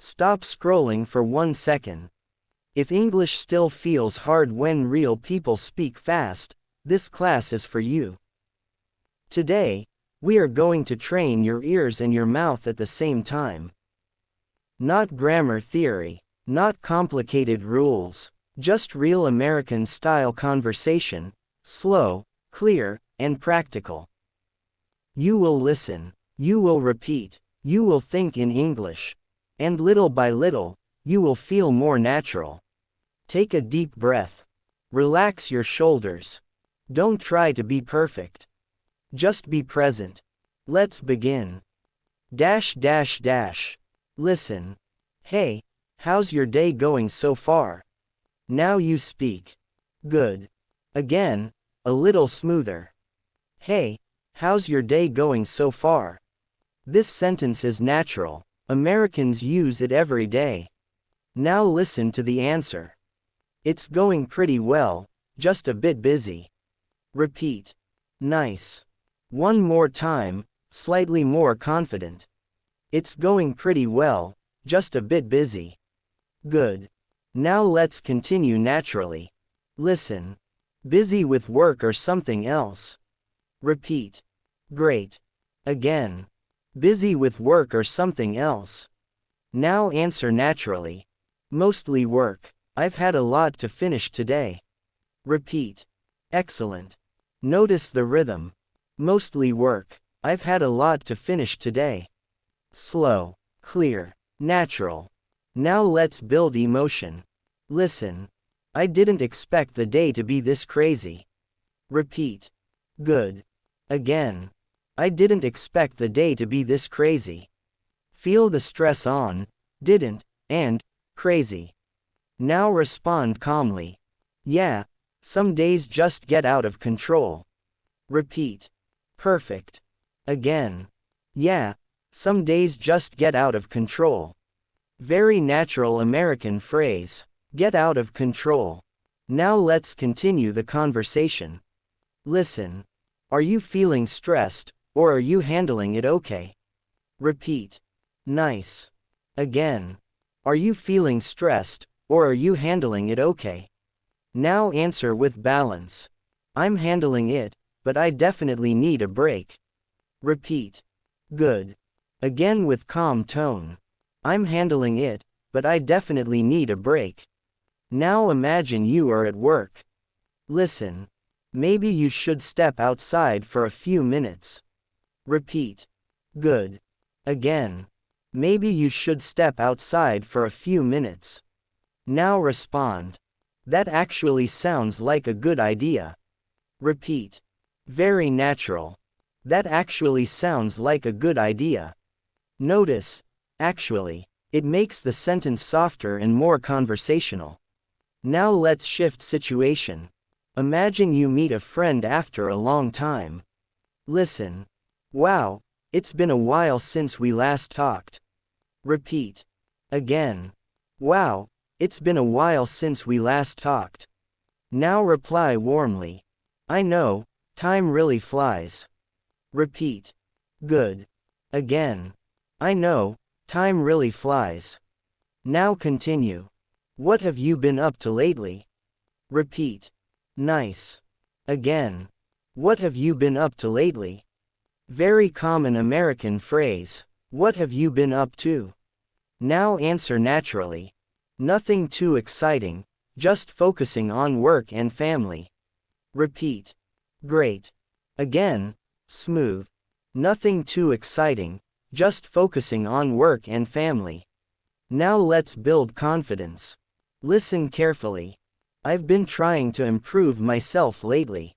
Stop scrolling for 1 second. If English still feels hard when real people speak fast, this class is for you. Today, we are going to train your ears and your mouth at the same time. Not grammar theory, not complicated rules, just real American-style conversation, slow, clear, and practical. You will listen, you will repeat, you will think in English, and little by little, you will feel more natural. Take a deep breath. Relax your shoulders. Don't try to be perfect. Just be present. Let's begin. Listen. Hey, how's your day going so far? Now you speak. Good. Again, a little smoother. Hey, how's your day going so far? This sentence is natural. Americans use it every day. Now listen to the answer. It's going pretty well, just a bit busy. Repeat. Nice. One more time, slightly more confident. It's going pretty well, just a bit busy. Good. Now let's continue naturally. Listen. Busy with work or something else. Repeat. Great. Again. Busy with work or something else. Now answer naturally. Mostly work. I've had a lot to finish today. Repeat. Excellent. Notice the rhythm. Mostly work. I've had a lot to finish today. Slow, clear, natural. Now let's build emotion. Listen. I didn't expect the day to be this crazy. Repeat. Good. Again. I didn't expect the day to be this crazy. Feel the stress on, didn't, and, crazy. Now respond calmly. Yeah, some days just get out of control. Repeat. Perfect. Again. Yeah, some days just get out of control. Very natural American phrase. Get out of control. Now let's continue the conversation. Listen. Are you feeling stressed, or are you handling it okay? Repeat. Nice. Again. Are you feeling stressed, or are you handling it okay? Now answer with balance. I'm handling it, but I definitely need a break. Repeat. Good. Again with calm tone. I'm handling it, but I definitely need a break. Now imagine you are at work. Listen. Maybe you should step outside for a few minutes. Repeat. Good. Again. Maybe you should step outside for a few minutes. Now respond. That actually sounds like a good idea. Repeat. Very natural. That actually sounds like a good idea. Notice, actually. It makes the sentence softer and more conversational. Now let's shift situation. Imagine you meet a friend after a long time. Listen. Wow, it's been a while since we last talked. Repeat. Again. Wow, it's been a while since we last talked. Now reply warmly. I know, time really flies. Repeat. Good. Again. I know, time really flies. Now continue. What have you been up to lately? Repeat. Nice. Again. What have you been up to lately? Very common American phrase. What have you been up to? Now answer naturally. Nothing too exciting, just focusing on work and family. Repeat. Great. Again. Smooth. Nothing too exciting, just focusing on work and family. Now let's build confidence. Listen carefully. I've been trying to improve myself lately.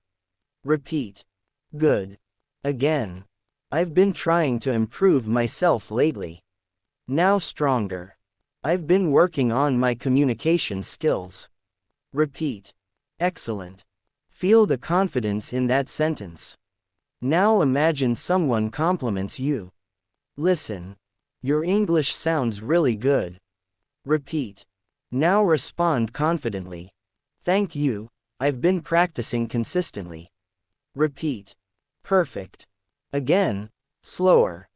Repeat. Good. Again. I've been trying to improve myself lately. Now stronger. I've been working on my communication skills. Repeat. Excellent. Feel the confidence in that sentence. Now imagine someone compliments you. Listen. Your English sounds really good. Repeat. Now respond confidently. Thank you, I've been practicing consistently. Repeat. Perfect. Again, slower.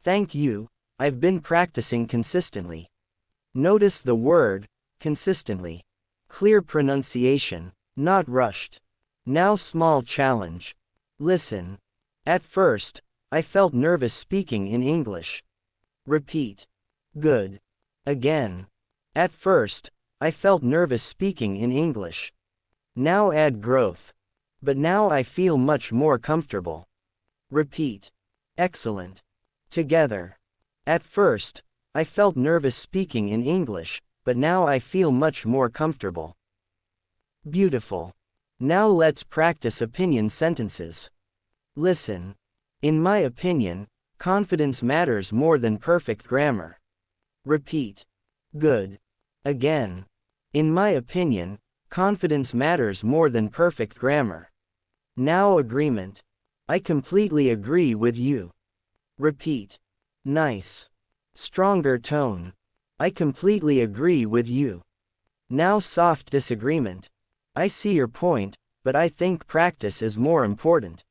Thank you, I've been practicing consistently. Notice the word, consistently. Clear pronunciation, not rushed. Now small challenge. Listen. At first, I felt nervous speaking in English. Repeat. Good. Again. At first, I felt nervous speaking in English. Now add growth. But now I feel much more comfortable. Repeat. Excellent. Together. At first, I felt nervous speaking in English, but now I feel much more comfortable. Beautiful. Now let's practice opinion sentences. Listen. In my opinion, confidence matters more than perfect grammar. Repeat. Good. Again. In my opinion, confidence matters more than perfect grammar. Now agreement. I completely agree with you. Repeat. Nice. Stronger tone. I completely agree with you. Now soft disagreement. I see your point, but I think practice is more important.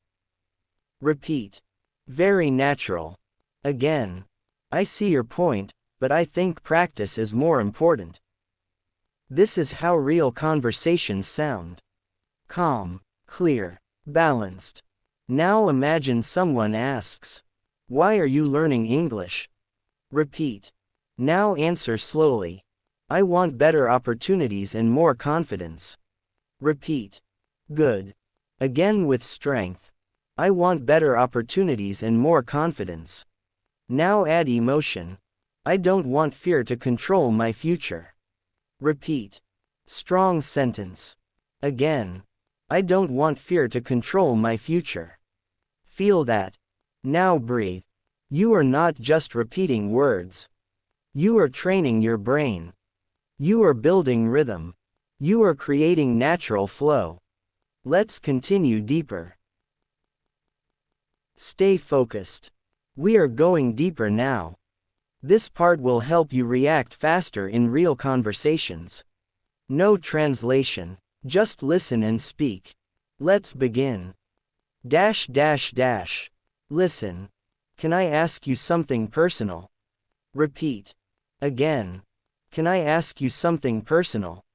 Repeat. Very natural. Again. I see your point, but I think practice is more important. This is how real conversations sound. Calm, clear, balanced. Now imagine someone asks, "Why are you learning English?" Repeat. Now answer slowly. "I want better opportunities and more confidence." Repeat. Good. Again with strength. "I want better opportunities and more confidence." Now add emotion. "I don't want fear to control my future." Repeat. Strong sentence. Again. "I don't want fear to control my future." Feel that. Now breathe. You are not just repeating words. You are training your brain. You are building rhythm. You are creating natural flow. Let's continue deeper. Stay focused. We are going deeper now. This part will help you react faster in real conversations. No translation. Just listen and speak. Let's begin. Listen. Can I ask you something personal? Repeat. Again. Can I ask you something personal?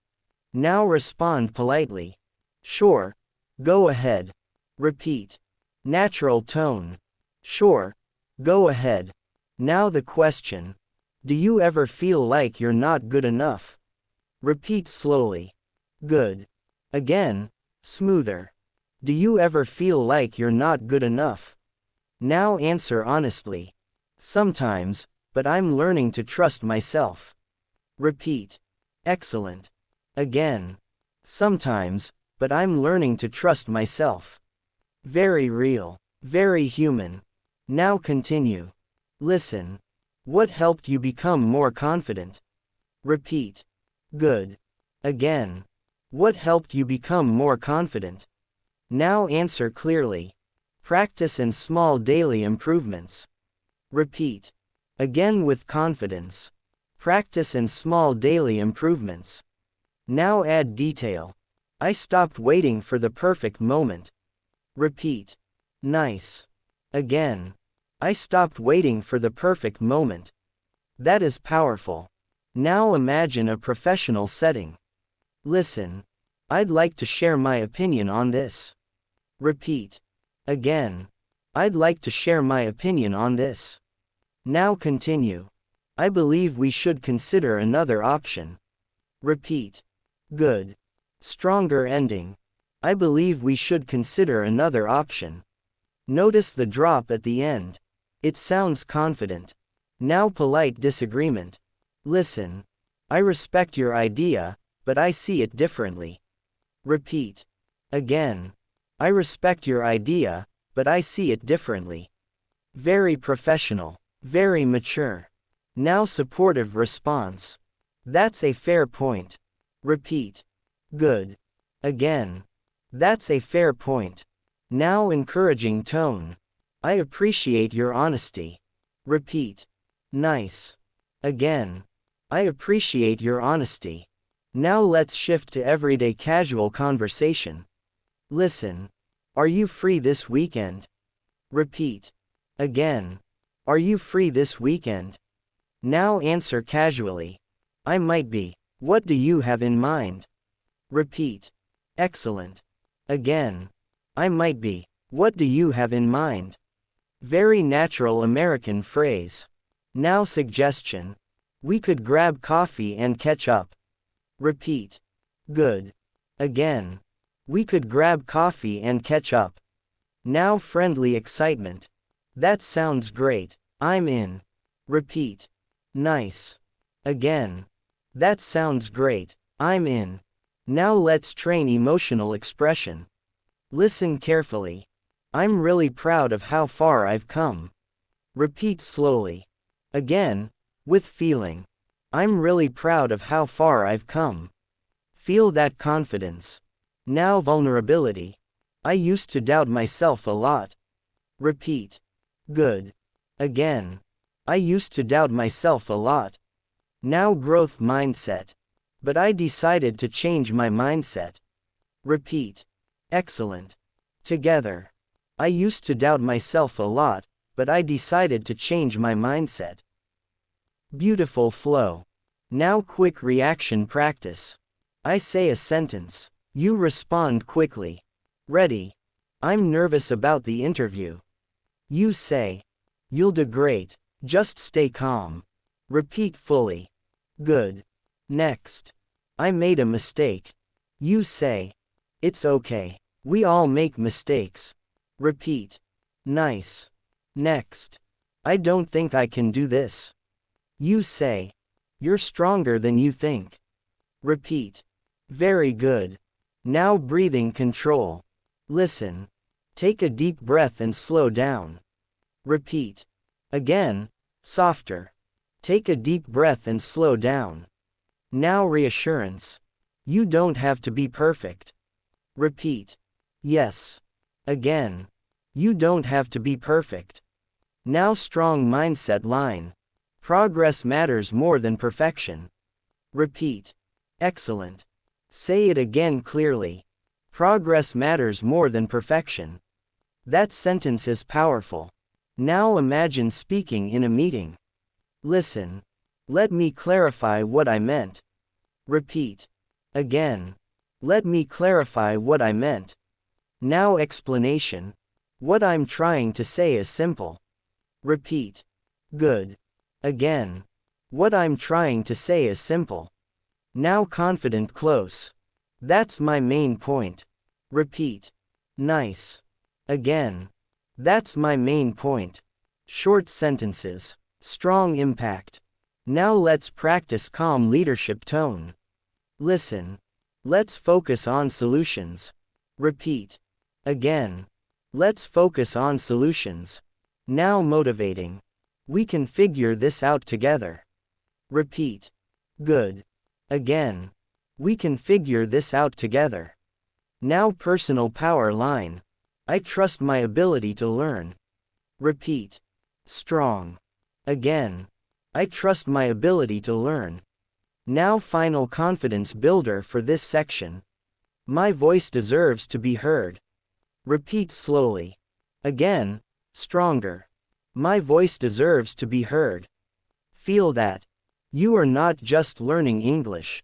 Now respond politely. Sure. Go ahead. Repeat. Natural tone. Sure. Go ahead. Now the question. Do you ever feel like you're not good enough? Repeat slowly. Good. Again. Smoother. Do you ever feel like you're not good enough? Now answer honestly. Sometimes, but I'm learning to trust myself. Repeat. Excellent. Again. Sometimes, but I'm learning to trust myself. Very real. Very human. Now continue. Listen. What helped you become more confident? Repeat. Good. Again. What helped you become more confident? Now answer clearly. Practice and small daily improvements. Repeat. Again with confidence. Practice and small daily improvements. Now add detail. I stopped waiting for the perfect moment. Repeat. Nice. Again. I stopped waiting for the perfect moment. That is powerful. Now imagine a professional setting. Listen. I'd like to share my opinion on this. Repeat. Again. I'd like to share my opinion on this. Now continue. I believe we should consider another option. Repeat. Good. Stronger ending. I believe we should consider another option. Notice the drop at the end. It sounds confident. Now polite disagreement. Listen. I respect your idea, but I see it differently. Repeat. Again. I respect your idea, but I see it differently. Very professional. Very mature. Now supportive response. That's a fair point. Repeat. Good. Again. That's a fair point. Now encouraging tone. I appreciate your honesty. Repeat. Nice. Again. I appreciate your honesty. Now let's shift to everyday casual conversation. Listen. Are you free this weekend? Repeat. Again. Are you free this weekend? Now answer casually. I might be. What do you have in mind? Repeat. Excellent. Again. I might be. What do you have in mind? Very natural American phrase. Now suggestion. We could grab coffee and catch up. Repeat. Good. Again. We could grab coffee and catch up. Now friendly excitement. That sounds great. I'm in. Repeat. Nice. Again. That sounds great. I'm in. Now let's train emotional expression. Listen carefully. I'm really proud of how far I've come. Repeat slowly. Again, with feeling. I'm really proud of how far I've come. Feel that confidence. Now vulnerability. I used to doubt myself a lot. Repeat. Good. Again. I used to doubt myself a lot. Now growth mindset. But I decided to change my mindset. Repeat. Excellent. Together. I used to doubt myself a lot, but I decided to change my mindset. Beautiful flow. Now quick reaction practice. I say a sentence. You respond quickly. Ready. I'm nervous about the interview. You say. You'll do great. Just stay calm. Repeat fully. Good. Next. I made a mistake. You say. It's okay. We all make mistakes. Repeat. Nice. Next. I don't think I can do this. You say. You're stronger than you think. Repeat. Very good. Now breathing control. Listen. Take a deep breath and slow down. Repeat. Again, softer. Take a deep breath and slow down. Now reassurance. You don't have to be perfect. Repeat. Yes. Again. You don't have to be perfect. Now strong mindset line. Progress matters more than perfection. Repeat. Excellent. Say it again clearly. Progress matters more than perfection. That sentence is powerful. Now imagine speaking in a meeting. Listen. Let me clarify what I meant. Repeat. Again. Let me clarify what I meant. Now explanation. What I'm trying to say is simple. Repeat. Good. Again. What I'm trying to say is simple. Now confident close. That's my main point. Repeat. Nice. Again. That's my main point. Short sentences. Strong impact. Now let's practice calm leadership tone. Listen. Let's focus on solutions. Repeat. Again. Let's focus on solutions. Now motivating. We can figure this out together. Repeat. Good. Again. We can figure this out together. Now personal power line. I trust my ability to learn. Repeat. Strong. Again. I trust my ability to learn. Now final confidence builder for this section. My voice deserves to be heard. Repeat slowly. Again, stronger. My voice deserves to be heard. Feel that. You are not just learning English.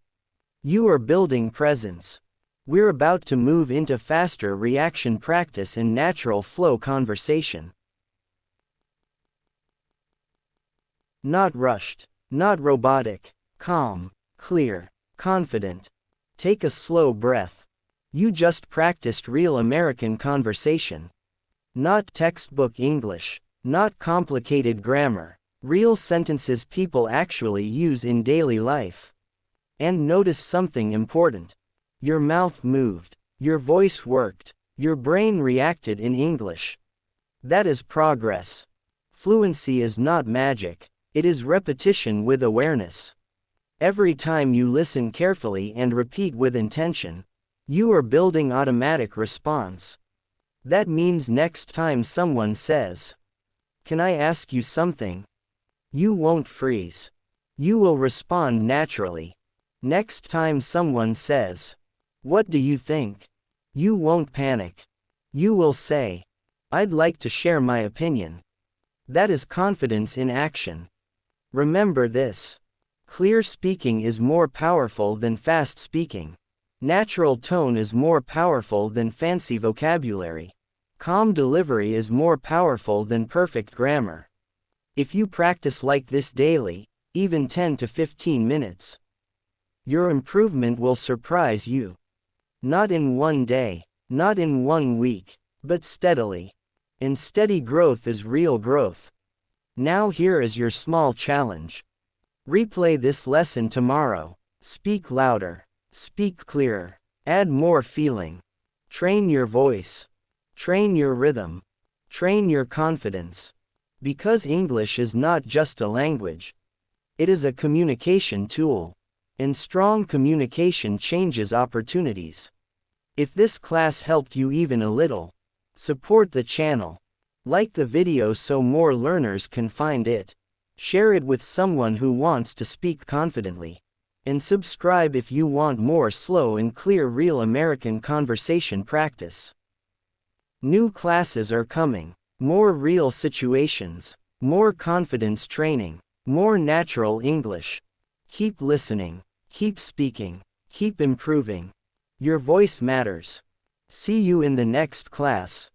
You are building presence. We're about to move into faster reaction practice and natural flow conversation. Not rushed, not robotic, calm, clear, confident. Take a slow breath. You just practiced real American conversation. Not textbook English, not complicated grammar. Real sentences people actually use in daily life. And notice something important. Your mouth moved. Your voice worked. Your brain reacted in English. That is progress. Fluency is not magic. It is repetition with awareness. Every time you listen carefully and repeat with intention, you are building automatic response. That means next time someone says, "Can I ask you something?" you won't freeze. You will respond naturally. Next time someone says, "What do you think?" you won't panic. You will say, "I'd like to share my opinion." That is confidence in action. Remember this. Clear speaking is more powerful than fast speaking. Natural tone is more powerful than fancy vocabulary. Calm delivery is more powerful than perfect grammar. If you practice like this daily, even 10 to 15 minutes, your improvement will surprise you. Not in one day, not in one week, but steadily. And steady growth is real growth. Now here is your small challenge. Replay this lesson tomorrow. Speak louder. Speak clearer. Add more feeling. Train your voice. Train your rhythm. Train your confidence. Because English is not just a language. It is a communication tool. And strong communication changes opportunities. If this class helped you even a little, support the channel. Like the video so more learners can find it. Share it with someone who wants to speak confidently. And subscribe if you want more slow and clear real American conversation practice. New classes are coming. More real situations. More confidence training. More natural English. Keep listening. Keep speaking. Keep improving. Your voice matters. See you in the next class.